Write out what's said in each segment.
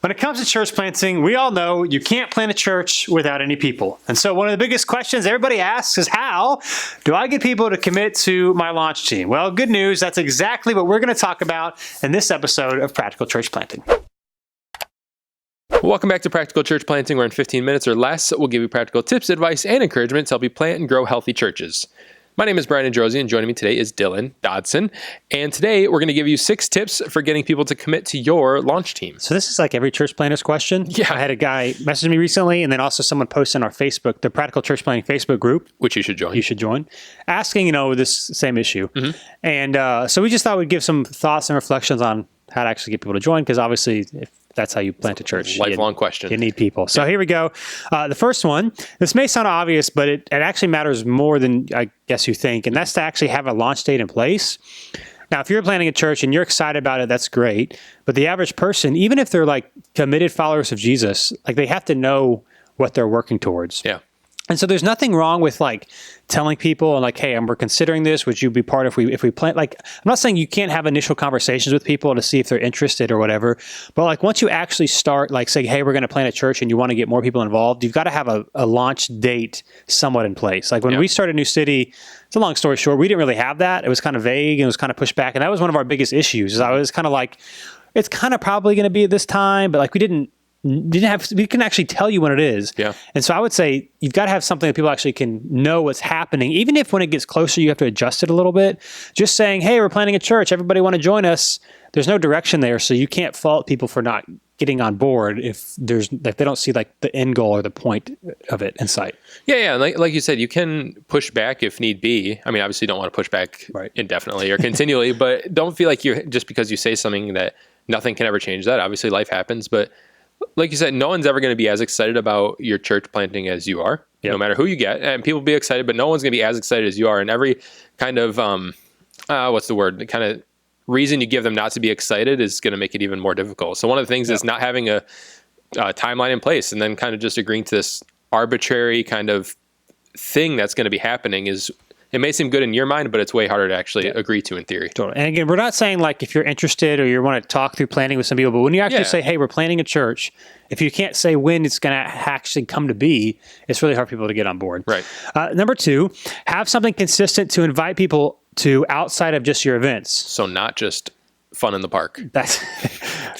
When it comes to church planting, we all know you can't plant a church without any people. And so one of the biggest questions everybody asks is, how do I get people to commit to my launch team? Well, good news, that's exactly what we're going to talk about in this episode of Practical Church Planting. Welcome back to Practical Church Planting, where in 15 minutes or less, we'll give you practical tips, advice, and encouragement to help you plant and grow healthy churches. My name is Brian Androsi, and joining me today is Dylan Dodson. And today, we're going to give you 6 tips for getting people to commit to your launch team. So this is like every church planter's question. Yeah. I had a guy message me recently, and then also someone posted on our Facebook, the Practical Church Planting Facebook group. Which you should join. You should join. Asking, this same issue. Mm-hmm. And so we just thought we'd give some thoughts and reflections on how to actually get people to join, because obviously, if that's how you plant a church. Lifelong question. You need people. So here we go. The first one, this may sound obvious, but it actually matters more than I guess you think, and that's to actually have a launch date in place. Now, if you're planning a church and you're excited about it, that's great. But the average person, even if they're like committed followers of Jesus, like they have to know what they're working towards. Yeah. And so there's nothing wrong with like telling people and like, hey, we're considering this. Would you be part if we plant? Like, I'm not saying you can't have initial conversations with people to see if they're interested or whatever. But like once you actually start like saying, hey, we're going to plant a church and you want to get more people involved, you've got to have a launch date somewhat in place. Like when we started New City, it's a long story short, we didn't really have that. It was kind of vague and it was kind of pushed back. And that was one of our biggest issues. Is I was kind of like, it's kind of probably going to be at this time, but like we can actually tell you when it is. Yeah. And so I would say you've got to have something that people actually can know what's happening. Even if when it gets closer, you have to adjust it a little bit. Just saying, hey, we're planning a church. Everybody want to join us. There's no direction there. So you can't fault people for not getting on board if they don't see like the end goal or the point of it in sight. Yeah. Like you said, you can push back if need be. I mean, obviously you don't want to push back indefinitely or continually, but don't feel like just because you say something that nothing can ever change that. Obviously life happens, but like you said, no one's ever going to be as excited about your church planting as you are, no matter who you get. And people be excited, but no one's going to be as excited as you are. And every kind of, what's the word? The kind of reason you give them not to be excited is going to make it even more difficult. So one of the things is not having a timeline in place and then kind of just agreeing to this arbitrary kind of thing that's going to be happening is... It may seem good in your mind, but it's way harder to actually agree to in theory. Totally. And again, we're not saying like if you're interested or you want to talk through planning with some people, but when you actually say, hey, we're planning a church, if you can't say when it's going to actually come to be, it's really hard for people to get on board. Right. Number 2, have something consistent to invite people to outside of just your events. So not just fun in the park.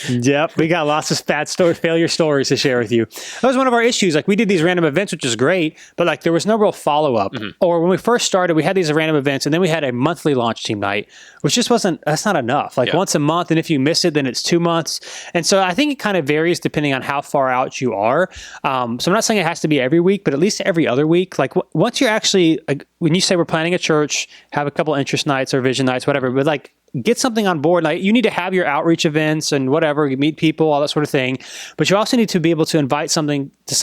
Yep. We got lots of failure stories to share with you. That was one of our issues. Like we did these random events, which is great, but like there was no real follow-up. Mm-hmm. Or when we first started, we had these random events and then we had a monthly launch team night, which just that's not enough. Like once a month, and if you miss it, then it's 2 months. And so I think it kind of varies depending on how far out you are. So I'm not saying it has to be every week, but at least every other week. Like once you're actually, when you say we're planning a church, have a couple interest nights or vision nights, whatever, but like get something on board. Like you need to have your outreach events and whatever, you meet people, all that sort of thing. But you also need to be able to invite people to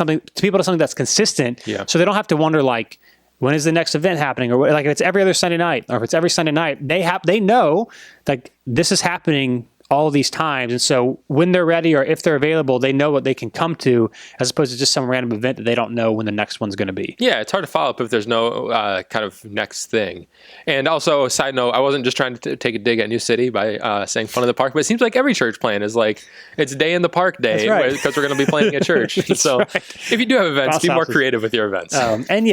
something that's consistent. Yeah. So they don't have to wonder like, when is the next event happening? Or like if it's every other Sunday night or if it's every Sunday night, they know like this is happening all of these times. And so when they're ready or if they're available, they know what they can come to as opposed to just some random event that they don't know when the next one's going to be. Yeah, it's hard to follow up if there's no kind of next thing. And also, a side note, I wasn't just trying to take a dig at New City by saying fun in the park, but it seems like every church plan is like, it's day in the park day because we're going to be planning a church. So if you do have events, be more creative with your events. And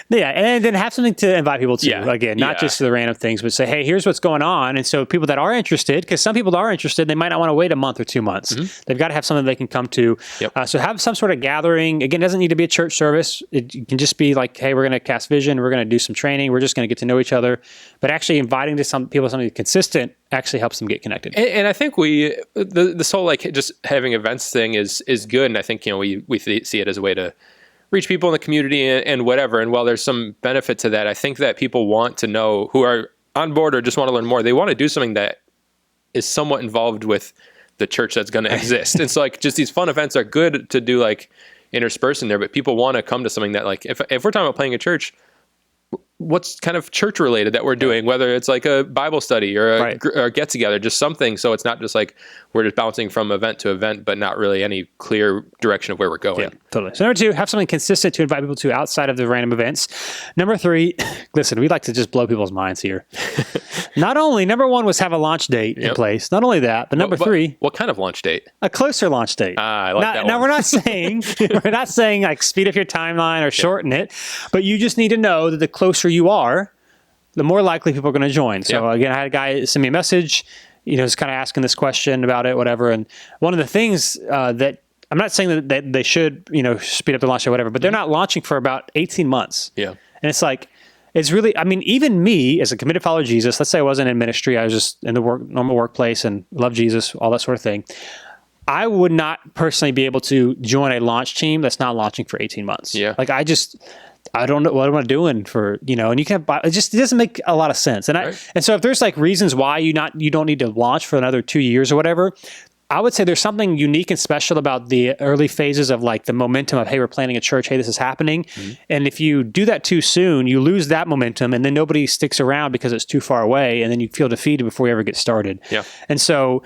then have something to invite people to. Again, not just the random things, but say, hey, here's what's going on. And so people that are interested, because some people are interested, they might not want to wait a month or 2 months. Mm-hmm. They've got to have something they can come to. Yep. So have some sort of gathering. Again, it doesn't need to be a church service. It can just be like, hey, we're going to cast vision. We're going to do some training. We're just going to get to know each other. But actually inviting to some people something consistent actually helps them get connected. And I think this whole like just having events thing is good. And I think, we see it as a way to reach people in the community and whatever. And while there's some benefit to that, I think that people want to know, who are on board or just want to learn more, they want to do something that is somewhat involved with the church that's going to exist. And so like just these fun events are good to do like intersperse in there, but people want to come to something that like, if we're talking about planning a church, what's kind of church related that we're doing, whether it's like a Bible study or a get together, just something. So it's not just like we're just bouncing from event to event, but not really any clear direction of where we're going. Yeah, totally. So number 2, have something consistent to invite people to outside of the random events. Number 3, listen, we like to just blow people's minds here. Not only, number 1 was have a launch date in place. Not only that, but number 3. What kind of launch date? A closer launch date. I like that one. Now we're not saying like speed up your timeline or shorten it, but you just need to know that the closer you are, the more likely people are going to join. So again, I had a guy send me a message, just kind of asking this question about it, whatever. And one of the things that I'm not saying that they should, speed up the launch or whatever, but they're not launching for about 18 months. Yeah. And it's like, it's really, I mean, even me as a committed follower of Jesus, let's say I wasn't in ministry, I was just in the normal workplace and love Jesus, all that sort of thing. I would not personally be able to join a launch team that's not launching for 18 months. Yeah. Like I don't know what am I doing for, and you can't buy, it doesn't make a lot of sense. And and so if there's like reasons why you don't need to launch for another 2 years or whatever, I would say there's something unique and special about the early phases of like the momentum of, hey, we're planning a church. Hey, this is happening. Mm-hmm. And if you do that too soon, you lose that momentum and then nobody sticks around because it's too far away. And then you feel defeated before you ever get started. Yeah. And so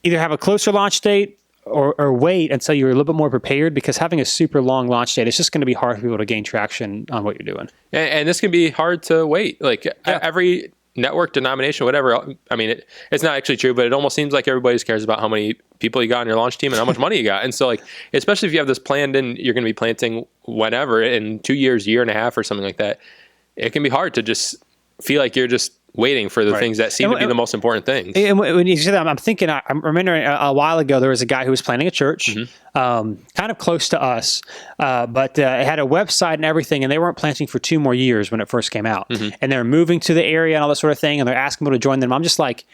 either have a closer launch date or wait until you're a little bit more prepared, because having a super long launch date, it's just going to be hard for people to gain traction on what you're doing. And this can be hard to wait. Like every network, denomination, whatever. I mean, it's not actually true, but it almost seems like everybody just cares about how many people you got on your launch team and how much money you got. And so like, especially if you have this planned and you're going to be planting whenever in 2 years, year and a half or something like that, it can be hard to just feel like you're just waiting for the things that seem to be the most important things. And when you say that, I'm thinking, I'm remembering a while ago, there was a guy who was planning a church, kind of close to us, but it had a website and everything, and they weren't planting for 2 more years when it first came out. And they're moving to the area and all that sort of thing, and they're asking people to join them. I'm just like,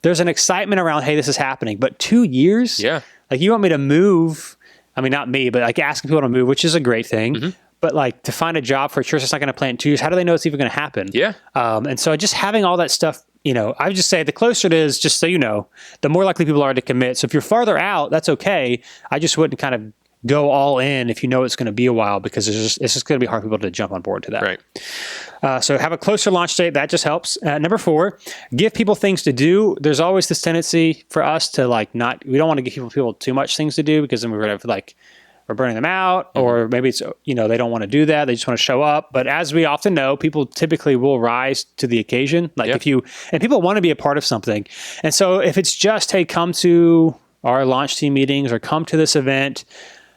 there's an excitement around, hey, this is happening, but 2 years? Yeah. Like, you want me to move, I mean, not me, but like asking people to move, which is a great thing. But like to find a job for a church that's not going to plant in 2 years, how do they know it's even going to happen? Yeah. And so just having all that stuff, I would just say the closer it is, just so you know, the more likely people are to commit. So if you're farther out, that's okay. I just wouldn't kind of go all in if you know it's going to be a while, because it's just going to be hard for people to jump on board to that. Right. So have a closer launch date. That just helps. Number 4, give people things to do. There's always this tendency for us to like we don't want to give people too much things to do, because then we're going to like, we're burning them out, or maybe it's, they don't want to do that. They just want to show up. But as we often know, people typically will rise to the occasion. Like and people want to be a part of something. And so if it's just, hey, come to our launch team meetings or come to this event,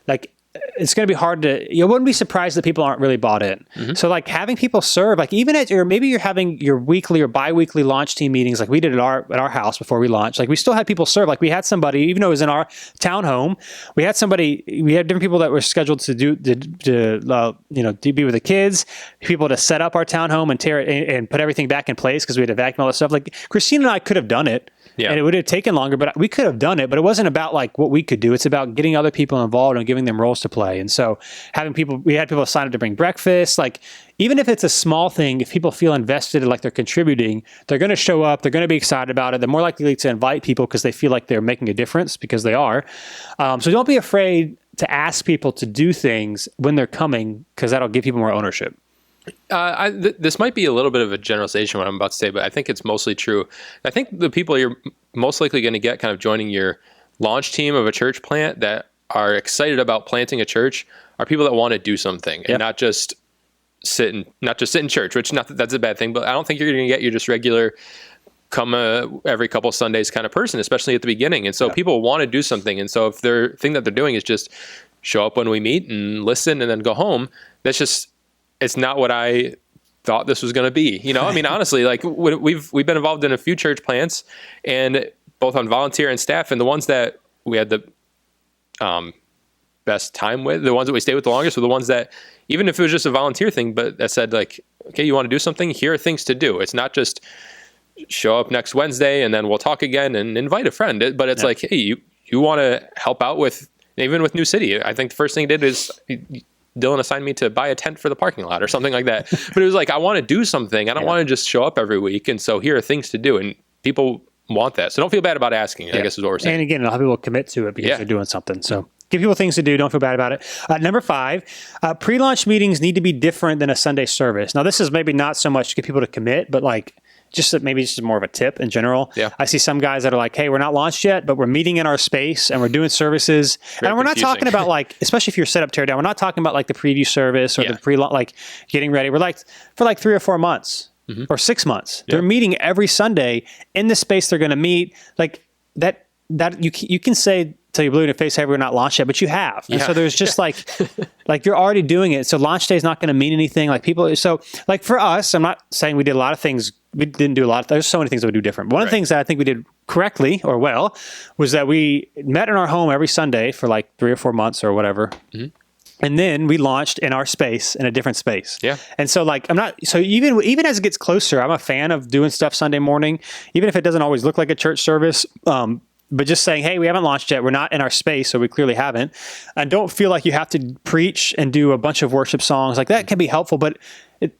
like it's going to be hard to, you wouldn't be surprised that people aren't really bought in. So like having people serve, like even maybe you're having your weekly or bi-weekly launch team meetings, like we did at our house before we launched. Like we still had people serve. Like we had somebody, even though it was in our townhome, we had different people that were scheduled to be with the kids, people to set up our townhome and tear it and put everything back in place, because we had to vacuum all that stuff. Like Christine and I could have done it. Yeah. And it would have taken longer, but we could have done it. But it wasn't about like what we could do. It's about getting other people involved and giving them roles to play. And so we had people sign up to bring breakfast. Like even if it's a small thing, if people feel invested and like they're contributing, they're going to show up. They're going to be excited about it. They're more likely to invite people because they feel like they're making a difference, because they are. So don't be afraid to ask people to do things when they're coming, because that'll give people more ownership. This might be a little bit of a generalization what I'm about to say, but I think it's mostly true. I think the people you're most likely going to get kind of joining your launch team of a church plant that are excited about planting a church are people that want to do something and not just sit in church, which that's a bad thing, but I don't think you're going to get your just regular come every couple Sundays kind of person, especially at the beginning. And so people want to do something. And so if their thing that they're doing is just show up when we meet and listen and then go home, it's not what I thought this was going to be. I mean, honestly, like we've been involved in a few church plants, and both on volunteer and staff, and the ones that we had the best time with, the ones that we stayed with the longest, were the ones that, even if it was just a volunteer thing, but that said like, okay, you want to do something? Here are things to do. It's not just show up next Wednesday and then we'll talk again and invite a friend. But it's like, hey, you want to help out with, even with New City. I think the first thing he did is Dylan assigned me to buy a tent for the parking lot or something like that. But it was like, I want to do something. I don't want to just show up every week. And so here are things to do. And people want that. So don't feel bad about asking, I guess is what we're saying. And again, a lot of people commit to it because they're doing something. So give people things to do. Don't feel bad about it. Number 5, pre-launch meetings need to be different than a Sunday service. Now, this is maybe not so much to get people to commit, but like maybe just more of a tip in general. Yeah. I see some guys that are like, hey, we're not launched yet, but we're meeting in our space and we're doing services. Very and we're confusing. not talking about like, especially if you're set up tear down, we're not talking about like the preview service or the pre-launch, like getting ready. We're like for like 3 or 4 months or 6 months. They're meeting every Sunday in the space they're going to meet. Like that you can say till you're blue in the face, hey, we're not launched yet, but you have. And so there's just like you're already doing it. So launch day is not going to mean anything. Like people, so like for us, I'm not saying we did a lot of things. We didn't do a lot. There's so many things that we do different. One of the things that I think we did correctly or well was that we met in our home every Sunday for like 3 or 4 months or whatever. And then we launched in our space, in a different space. Yeah. And so like, even as it gets closer, I'm a fan of doing stuff Sunday morning, even if it doesn't always look like a church service. But just saying, hey, we haven't launched yet. We're not in our space, so we clearly haven't. And don't feel like you have to preach and do a bunch of worship songs. Like that can be helpful, but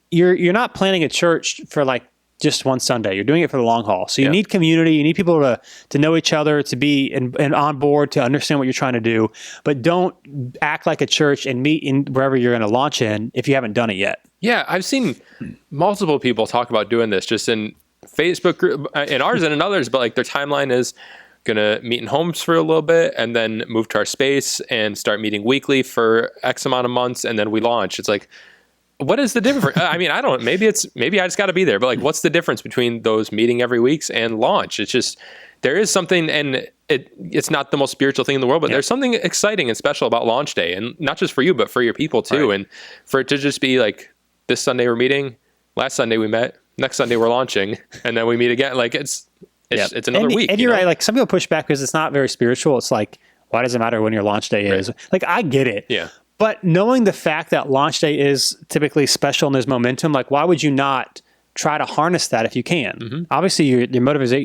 you're not planning a church for like just one Sunday. You're doing it for the long haul. So you need community. You need people to know each other, to be and on board, to understand what you're trying to do. But don't act like a church and meet in wherever you're going to launch in if you haven't done it yet. Yeah, I've seen multiple people talk about doing this just in Facebook group, in ours and in others, but like their timeline is gonna meet in homes for a little bit and then move to our space and start meeting weekly for X amount of months and then we launch. It's like, what is the difference? I mean, maybe I just got to be there, but like, what's the difference between those meeting every week and launch? It's just, there is something, and it's not the most spiritual thing in the world, but there's something exciting and special about launch day, and not just for you, but for your people too. Right. And for it to just be like, this Sunday we're meeting, last Sunday we met, next Sunday we're launching, and then we meet again. Like it's another week. And you're right. Like some people push back because it's not very spiritual. It's like, why does it matter when your launch day is? Like, I get it. Yeah. But knowing the fact that launch day is typically special and there's momentum, like why would you not try to harness that if you can? Obviously your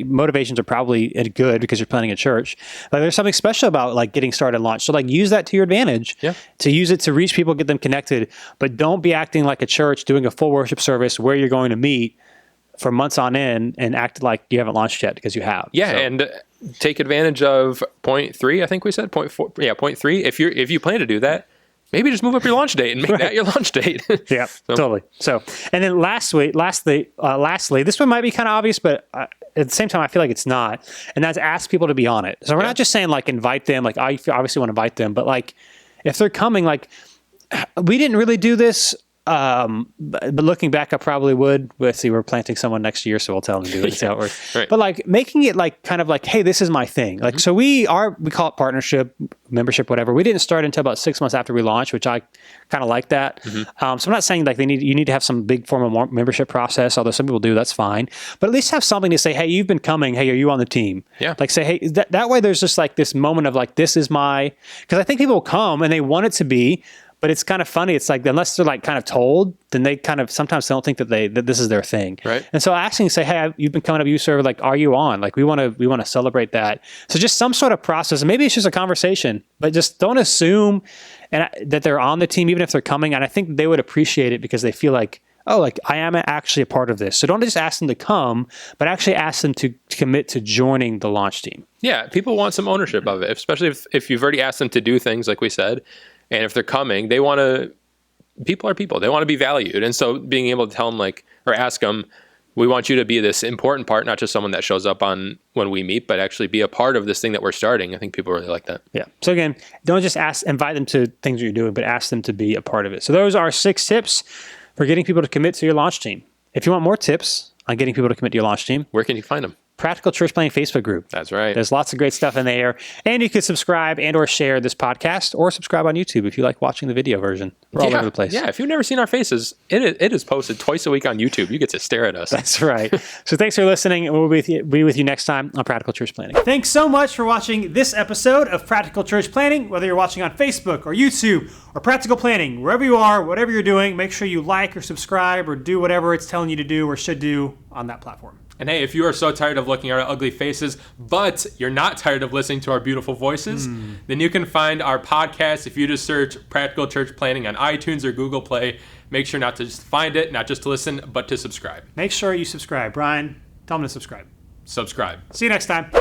motivations are probably good because you're planning a church. But there's something special about like getting started and launch. So like use that to your advantage, to use it to reach people, get them connected, but don't be acting like a church doing a full worship service where you're going to meet for months on end and act like you haven't launched yet because you have. Yeah. So. And take advantage of point 3. I think we said point 4. Yeah. Point 3. If you plan to do that, maybe just move up your launch date and make that your launch date. Yeah, totally. So, and then lastly, this one might be kind of obvious, but at the same time, I feel like it's not. And that's ask people to be on it. So we're not just saying like invite them. Like I obviously want to invite them, but like if they're coming, like we didn't really do this. But looking back, I probably would. Let's see, we're planting someone next year, so we'll tell them to do it and see how it works. Right. But like making it like kind of like, hey, this is my thing. Like, so we call it partnership, membership, whatever. We didn't start until about 6 months after we launched, which I kind of like that. So I'm not saying like you need to have some big formal membership process, although some people do, that's fine. But at least have something to say, hey, you've been coming. Hey, are you on the team? Yeah. Like say, hey, that way there's just like this moment of like, this is because I think people will come and they want it to be. But it's kind of funny. It's like, unless they're like kind of told, then they kind of sometimes don't think that this is their thing. Right. And so asking, say, hey, you've been coming up, you serve, like, are you on? Like, we want to celebrate that. So just some sort of process. And maybe it's just a conversation, but just don't assume that they're on the team, even if they're coming. And I think they would appreciate it because they feel like, oh, like I am actually a part of this. So don't just ask them to come, but actually ask them to commit to joining the launch team. Yeah. People want some ownership of it, especially if you've already asked them to do things like we said. And if they're coming, people are people. They want to be valued. And so being able to tell them or ask them, we want you to be this important part, not just someone that shows up on when we meet, but actually be a part of this thing that we're starting. I think people really like that. Yeah. So again, don't just invite them to things you're doing, but ask them to be a part of it. So those are 6 tips for getting people to commit to your launch team. If you want more tips on getting people to commit to your launch team, where can you find them? Practical Church Planting Facebook group. That's right. There's lots of great stuff in there. And you can subscribe and or share this podcast or subscribe on YouTube if you like watching the video version. We're all over the place. Yeah, if you've never seen our faces, it is posted twice a week on YouTube. You get to stare at us. That's right. So thanks for listening, and we'll be with you next time on Practical Church Planting. Thanks so much for watching this episode of Practical Church Planting. Whether you're watching on Facebook or YouTube or Practical Planting, wherever you are, whatever you're doing, make sure you like or subscribe or do whatever it's telling you to do or should do on that platform. And hey, if you are so tired of looking at our ugly faces, but you're not tired of listening to our beautiful voices, then you can find our podcast if you just search Practical Church Planting on iTunes or Google Play. Make sure not to just find it, not just to listen, but to subscribe. Make sure you subscribe. Brian, tell them to subscribe. Subscribe. See you next time.